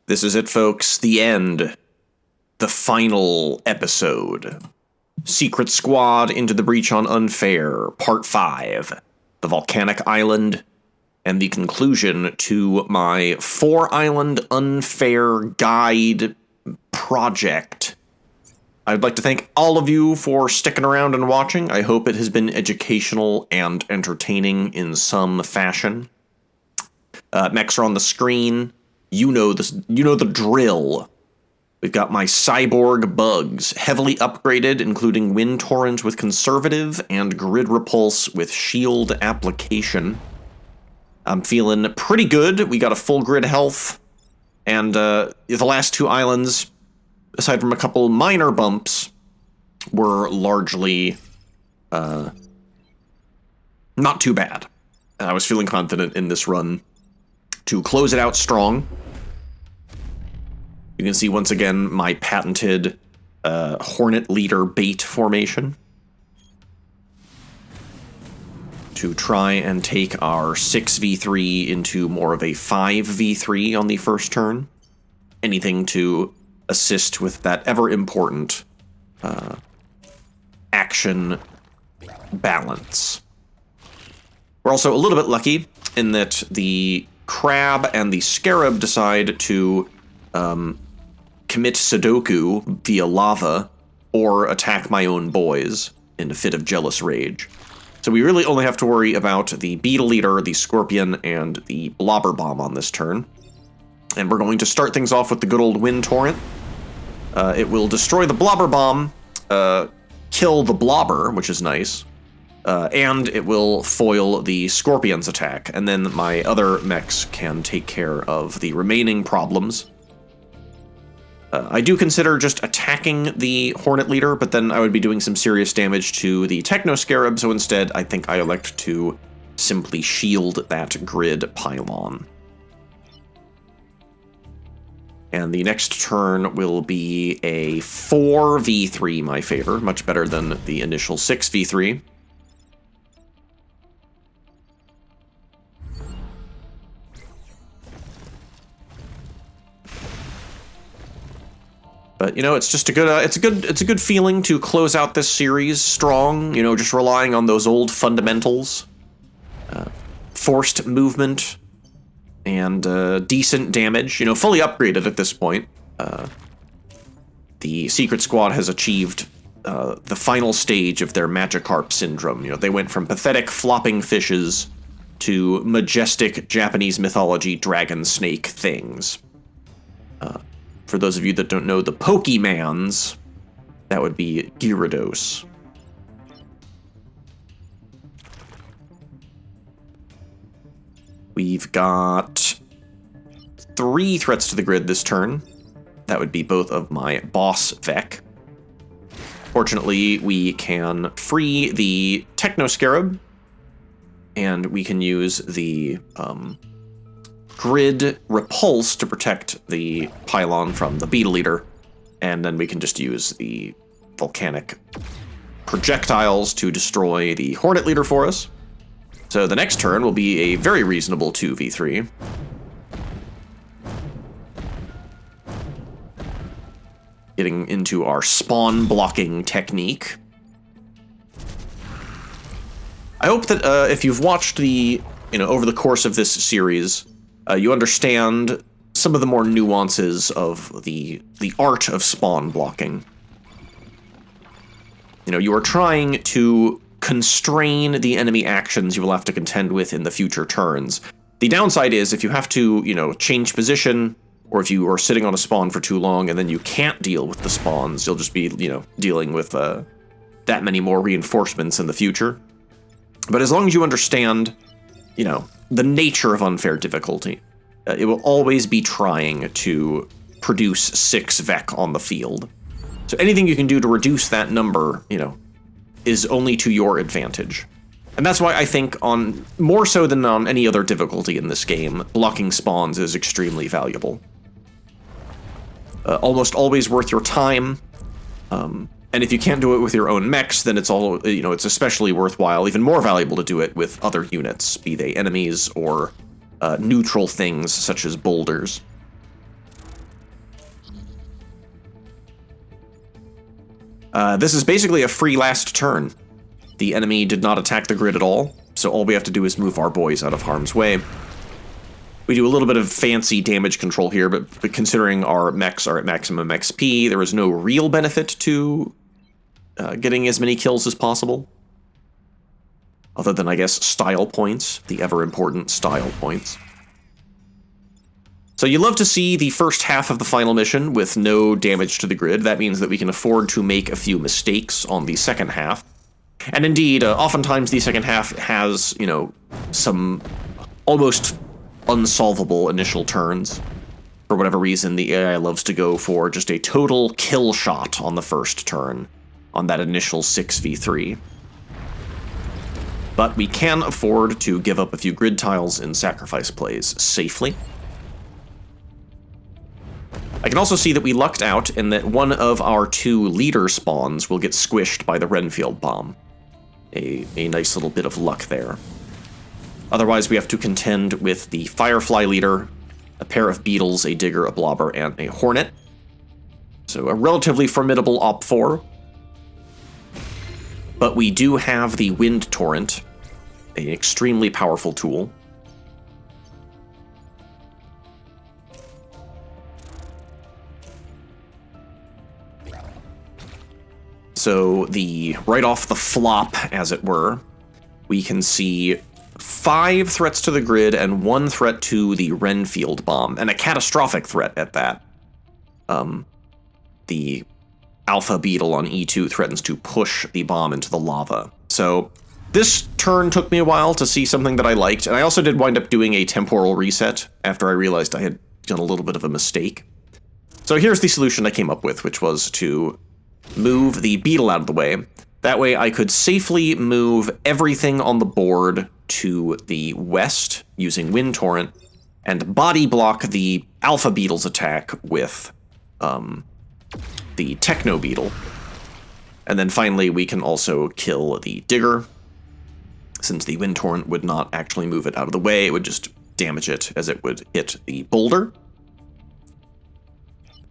This is it, folks. The end. The final episode. Secret Squad into the Breach on Unfair, Part 5. The Volcanic Island, and the conclusion to my 4-island Unfair Guide project. I'd like to thank all of you for sticking around and watching. I hope it has been educational and entertaining in some fashion. Mechs are on the screen. You know the drill. We've got my cyborg bugs, heavily upgraded, including wind torrent with conservative and grid repulse with shield application. I'm feeling pretty good. We got a full grid health, and the last 2 islands, aside from a couple minor bumps, were largely not too bad. I was feeling confident in this run to close it out strong. You can see once again my patented Hornet Leader bait formation to try and take our 6v3 into more of a 5v3 on the first turn. Anything to assist with that ever-important action balance. We're also a little bit lucky in that the Crab and the Scarab decide to commit Sudoku via lava or attack my own boys in a fit of jealous rage. So we really only have to worry about the Beetle Eater, the Scorpion, and the Blobber Bomb on this turn. And we're going to start things off with the good old Wind Torrent. It will destroy the Blobber Bomb, kill the Blobber, which is nice, and it will foil the Scorpion's attack. And then my other mechs can take care of the remaining problems. I do consider just attacking the Hornet Leader, but then I would be doing some serious damage to the Techno Scarab, so instead I think I elect to simply shield that grid pylon. And the next turn will be a 4v3, my favor, much better than the initial 6v3. But, you know, it's just a good, it's a good feeling to close out this series strong, you know, just relying on those old fundamentals. Forced movement and decent damage, you know, fully upgraded at this point. The Secret Squad has achieved the final stage of their Magikarp syndrome. You know, they went from pathetic flopping fishes to majestic Japanese mythology dragon snake things. For those of you that don't know the Pokemans, that would be Gyarados. We've got 3 threats to the grid this turn. That would be both of my boss Vec. Fortunately, we can free the Techno Scarab, and we can use the grid repulse to protect the pylon from the Beetle Eater, and then we can just use the volcanic projectiles to destroy the Hornet Leader for us. So the next turn will be a very reasonable 2v3. Getting into our spawn blocking technique. I hope that if you've watched the, you know, over the course of this series, you understand some of the more nuances of the art of spawn blocking. You know, you are trying to constrain the enemy actions you will have to contend with in the future turns. The downside is if you have to, you know, change position, or if you are sitting on a spawn for too long and then you can't deal with the spawns, you'll just be, you know, dealing with that many more reinforcements in the future. But as long as you understand, you know, the nature of unfair difficulty, it will always be trying to produce 6 Vec on the field. So anything you can do to reduce that number, you know, is only to your advantage. And that's why I think on, more so than on any other difficulty in this game, blocking spawns is extremely valuable. Almost always worth your time. And if you can't do it with your own mechs, then it's all, you know, it's especially worthwhile, even more valuable to do it with other units, be they enemies or neutral things such as boulders. This is basically a free last turn. The enemy did not attack the grid at all, so all we have to do is move our boys out of harm's way. We do a little bit of fancy damage control here, but considering our mechs are at maximum XP, there is no real benefit to getting as many kills as possible. Other than, I guess, style points, the ever-important style points. So you love to see the first half of the final mission with no damage to the grid. That means that we can afford to make a few mistakes on the second half. And indeed, oftentimes the second half has, you know, some almost unsolvable initial turns. For whatever reason, the AI loves to go for just a total kill shot on the first turn, on that initial 6v3. But we can afford to give up a few grid tiles in sacrifice plays safely. I can also see that we lucked out in that one of our 2 leader spawns will get squished by the Renfield bomb. A nice little bit of luck there. Otherwise, we have to contend with the Firefly leader, a pair of beetles, a digger, a blobber, and a hornet. So a relatively formidable Op 4. But we do have the Wind Torrent, an extremely powerful tool. So right off the flop, as it were, we can see 5 threats to the grid and 1 threat to the Renfield bomb, and a catastrophic threat at that. The Alpha Beetle on E2 threatens to push the bomb into the lava. So this turn took me a while to see something that I liked, and I also did wind up doing a temporal reset after I realized I had done a little bit of a mistake. So here's the solution I came up with, which was to move the beetle out of the way. That way I could safely move everything on the board to the west using Wind Torrent, and body block the Alpha Beetle's attack with the Techno Beetle. And then finally we can also kill the Digger. Since the Wind Torrent would not actually move it out of the way, it would just damage it as it would hit the boulder.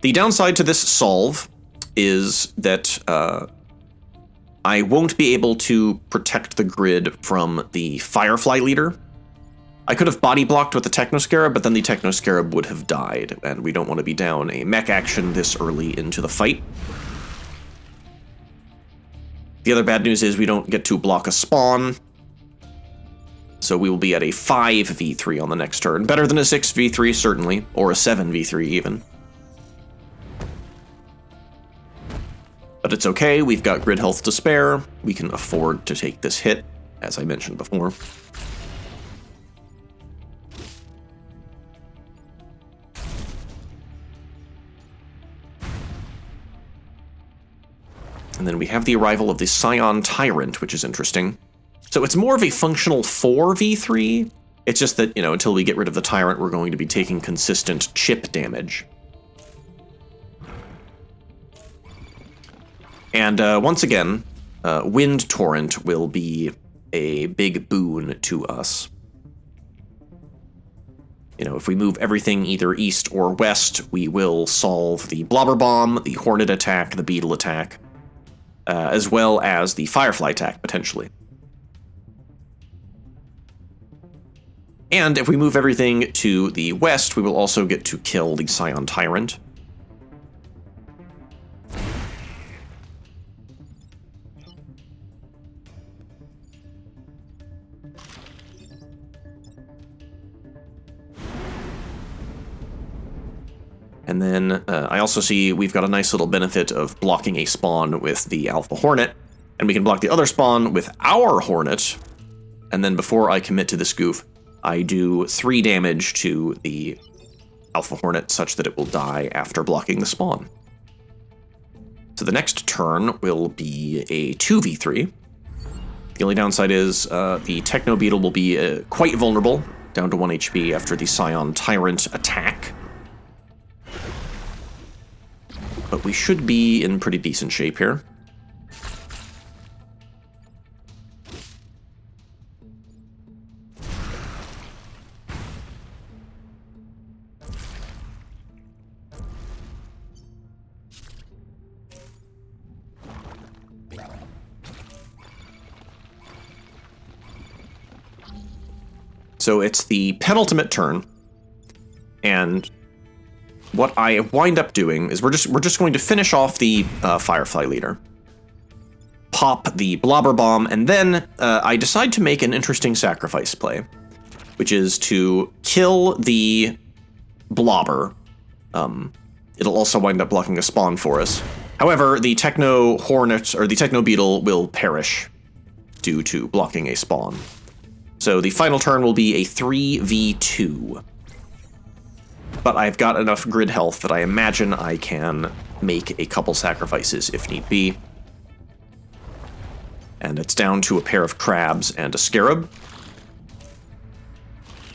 The downside to this solve is that I won't be able to protect the grid from the Firefly leader. I could have body blocked with the Technoscarab, but then the Technoscarab would have died, and we don't want to be down a mech action this early into the fight. The other bad news is we don't get to block a spawn, so we will be at a 5v3 on the next turn. Better than a 6v3, certainly, or a 7v3 even. But it's okay, we've got grid health to spare. We can afford to take this hit, as I mentioned before. And then we have the arrival of the Scion Tyrant, which is interesting. So it's more of a functional 4v3. It's just that, you know, until we get rid of the Tyrant, we're going to be taking consistent chip damage. And once again, Wind Torrent will be a big boon to us. You know, if we move everything either east or west, we will solve the Blobber Bomb, the Hornet attack, the Beetle attack, as well as the Firefly attack, potentially. And if we move everything to the west, we will also get to kill the Scion Tyrant. And then I also see we've got a nice little benefit of blocking a spawn with the Alpha Hornet, and we can block the other spawn with our Hornet. And then before I commit to this goof, I do 3 damage to the Alpha Hornet such that it will die after blocking the spawn. So the next turn will be a 2v3. The only downside is the Techno Beetle will be quite vulnerable, down to 1 HP after the Scion Tyrant attack. But we should be in pretty decent shape here. So it's the penultimate turn, and what I wind up doing is we're just going to finish off the Firefly leader, pop the Blobber Bomb, and then I decide to make an interesting sacrifice play, which is to kill the Blobber. It'll also wind up blocking a spawn for us. However, the Techno Hornet, or the Techno Beetle, will perish due to blocking a spawn. So the final turn will be a 3v2. But I've got enough grid health that I imagine I can make a couple sacrifices if need be. And it's down to a pair of crabs and a scarab.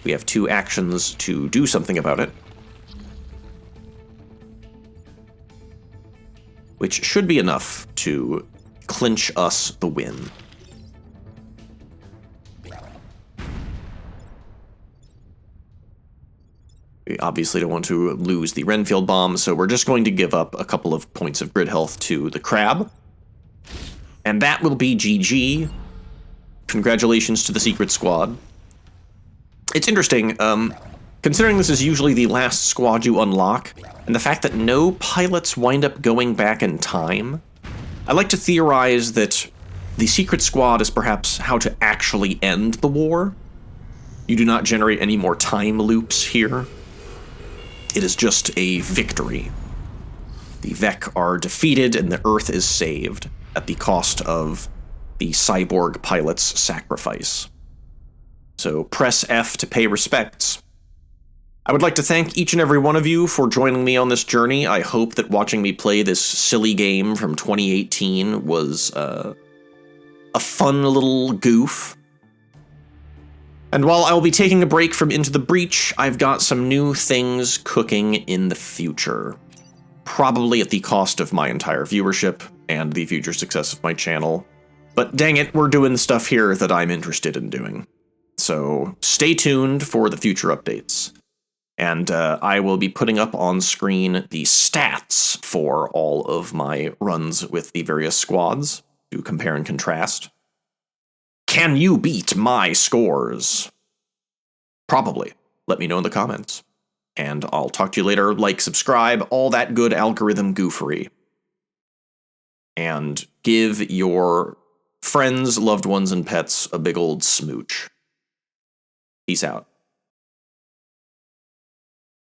We have 2 actions to do something about it, which should be enough to clinch us the win. We obviously don't want to lose the Renfield Bomb, so we're just going to give up a couple of points of grid health to the crab. And that will be GG. Congratulations to the Secret Squad. It's interesting, considering this is usually the last squad you unlock, and the fact that no pilots wind up going back in time, I like to theorize that the Secret Squad is perhaps how to actually end the war. You do not generate any more time loops here. It is just a victory. The Vec are defeated and the Earth is saved at the cost of the cyborg pilot's sacrifice. So press F to pay respects. I would like to thank each and every one of you for joining me on this journey. I hope that watching me play this silly game from 2018 was a fun little goof. And while I will be taking a break from Into the Breach, I've got some new things cooking in the future. Probably at the cost of my entire viewership and the future success of my channel. But dang it, we're doing stuff here that I'm interested in doing. So stay tuned for the future updates. And I will be putting up on screen the stats for all of my runs with the various squads to compare and contrast. Can you beat my scores? Probably. Let me know in the comments. And I'll talk to you later. Like, subscribe, all that good algorithm goofery. And give your friends, loved ones, and pets a big old smooch. Peace out.